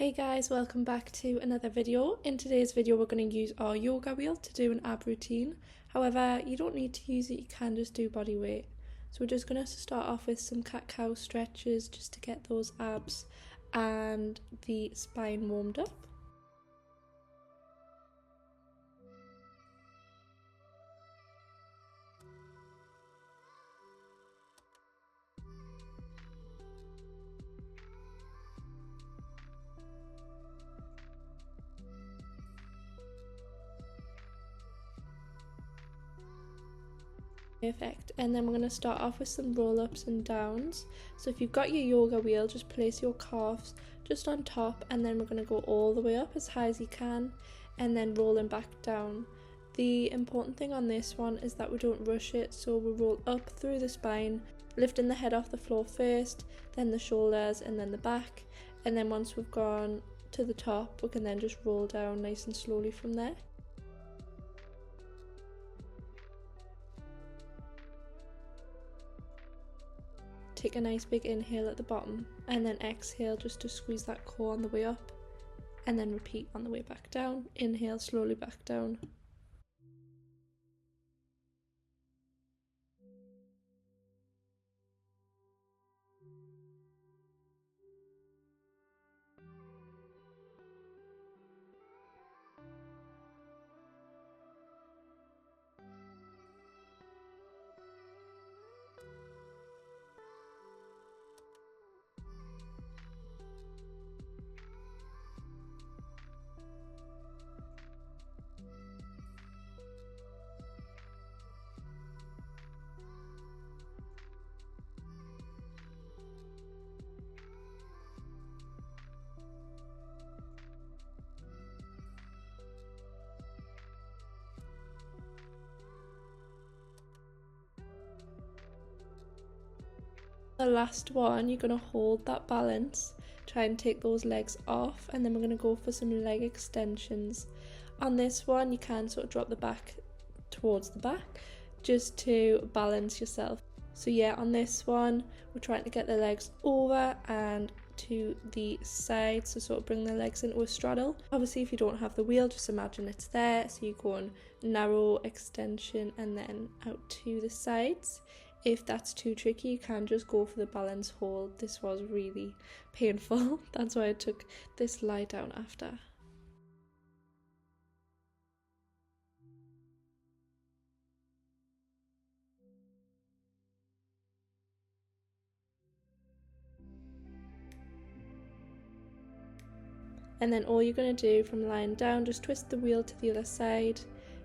Hey guys, welcome back to another video. In today's video we're going to use our yoga wheel to do an ab routine. However, you don't need to use it, you can just do body weight. So we're just going to start off with some cat-cow stretches just to get those abs and the spine warmed up. Perfect. And then we're going to start off with some roll-ups and downs. So if you've got your yoga wheel, just place your calves just on top, and then we're going to go all the way up as high as you can and then rolling back down. The important thing on this one is that we don't rush it, so we'll roll up through the spine, lifting the head off the floor first, then the shoulders and then the back, and then once we've gone to the top we can then just roll down nice and slowly from there. Take a nice big inhale at the bottom and then exhale just to squeeze that core on the way up, and then repeat on the way back down. Inhale slowly back down. The last one, you're going to hold that balance, try and take those legs off, and then we're going to go for some leg extensions. On this one you can sort of drop the back towards the back just to balance yourself. So yeah, on this one we're trying to get the legs over and to the side, so sort of bring the legs into a straddle. Obviously if you don't have the wheel, just imagine it's there, so you go on narrow extension and then out to the sides. If that's too tricky, you can just go for the balance hold. This was really painful, that's why I took this lie down after. And then all you're going to do from lying down, just twist the wheel to the other side,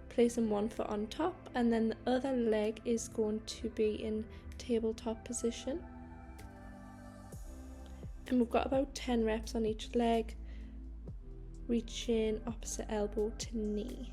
placing one foot on top, and then the other leg is going to be in tabletop position. And we've got about 10 reps on each leg, reaching opposite elbow to knee.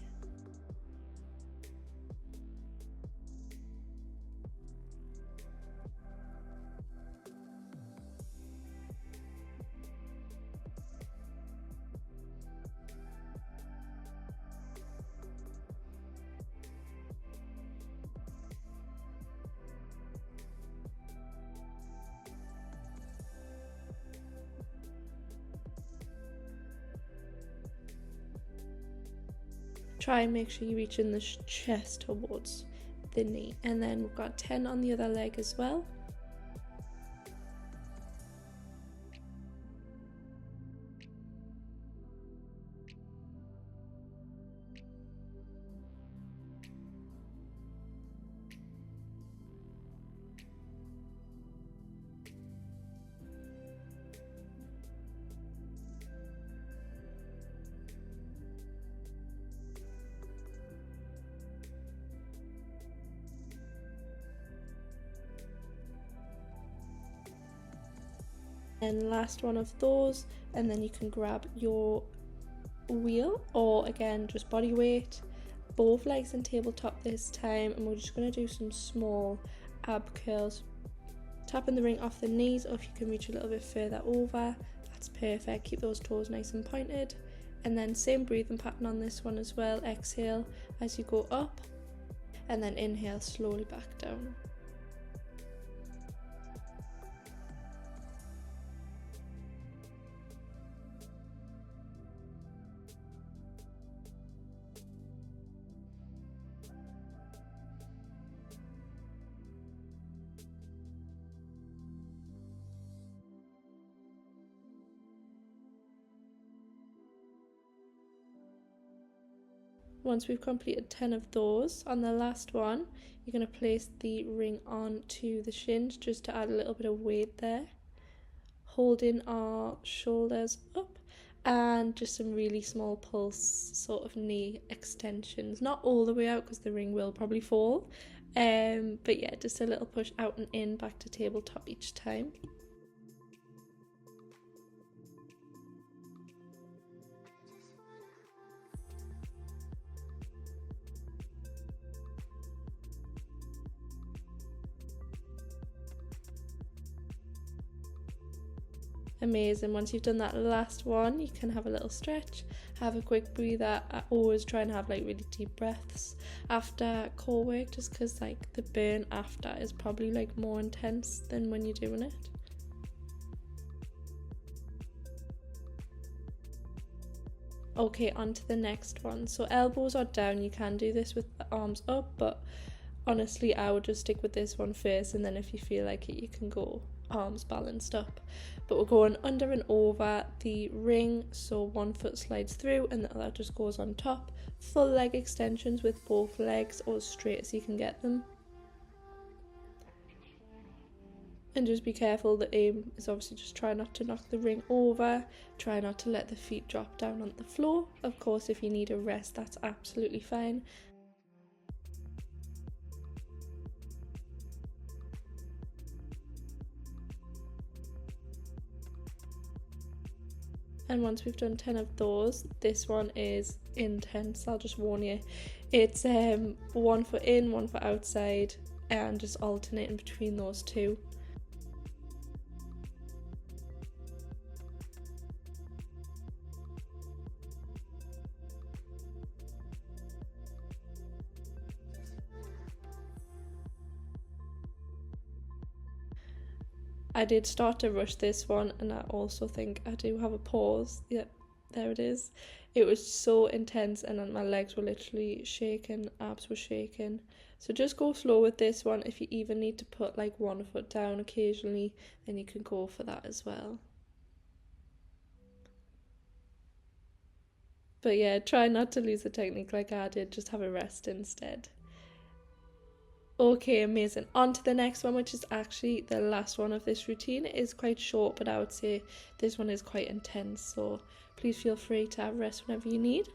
Try and make sure you reach in the chest towards the knee, and then we've got 10 on the other leg as well. And last one of those, and then you can grab your wheel, or again just body weight, both legs in tabletop this time, and we're just going to do some small ab curls, tapping the ring off the knees, or if you can reach a little bit further over, that's perfect. Keep those toes nice and pointed, and then same breathing pattern on this one as well. Exhale as you go up, and then inhale slowly back down. Once we've completed 10 of those, on the last one, you're going to place the ring onto the shins just to add a little bit of weight there, holding our shoulders up, and just some really small pulse sort of knee extensions, not all the way out because the ring will probably fall, but yeah, just a little push out and in, back to tabletop each time. Amazing. Once you've done that last one, you can have a little stretch, have a quick breather. I always try and have like really deep breaths after core work, just because like the burn after is probably like more intense than when you're doing it. Okay, on to the next one. So elbows are down. You can do this with the arms up, but honestly I would just stick with this one first, and then if you feel like it, you can go arms balanced up. But we're going under and over the ring, so one foot slides through and the other just goes on top. Full leg extensions with both legs, or as straight as you can get them. And just be careful, the aim is obviously just try not to knock the ring over, try not to let the feet drop down on the floor. Of course, if you need a rest, that's absolutely fine. And once we've done 10 of those, this one is intense, I'll just warn you. It's 1 foot in, 1 foot outside, and just alternating between those two. I did start to rush this one, and I also think I do have a pause. Yep, there it is. It was so intense, and my legs were literally shaking, abs were shaking. So just go slow with this one. If you even need to put like 1 foot down occasionally, then you can go for that as well. But yeah, try not to lose the technique like I did, just have a rest instead. Okay, amazing. On to the next one, which is actually the last one of this routine. It is quite short, but I would say this one is quite intense, so please feel free to have rest whenever you need.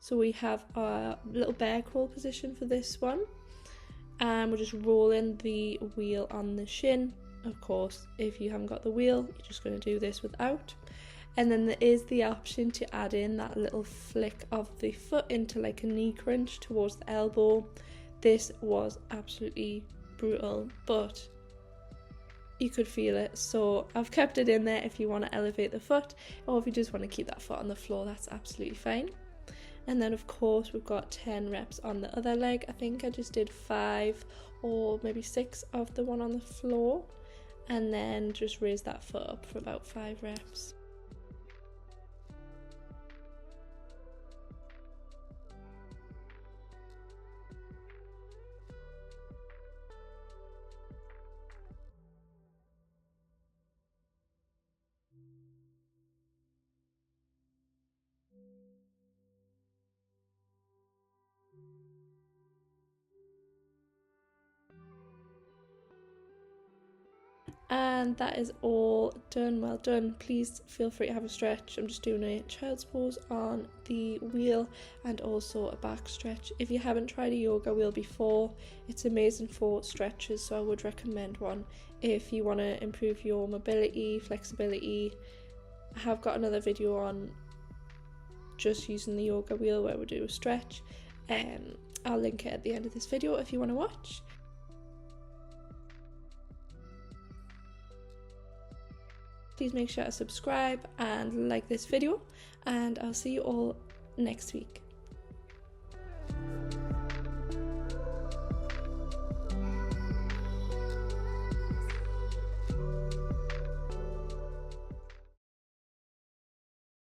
So we have our little bear crawl position for this one, and we're just rolling the wheel on the shin. Of course, if you haven't got the wheel, you're just going to do this without. And then there is the option to add in that little flick of the foot into like a knee crunch towards the elbow. This was absolutely brutal, but you could feel it, so I've kept it in there if you want to elevate the foot, or if you just want to keep that foot on the floor, that's absolutely fine. And then of course we've got 10 reps on the other leg. I think I just did 5 or maybe 6 of the one on the floor, and then just raise that foot up for about 5 reps. And that is all done. Well done. Please feel free to have a stretch. I'm just doing a child's pose on the wheel and also a back stretch. If you haven't tried a yoga wheel before, it's amazing for stretches, so I would recommend one if you want to improve your mobility, flexibility. I have got another video on just using the yoga wheel where we do a stretch. I'll link it at the end of this video if you want to watch. Please make sure to subscribe and like this video, and I'll see you all next week.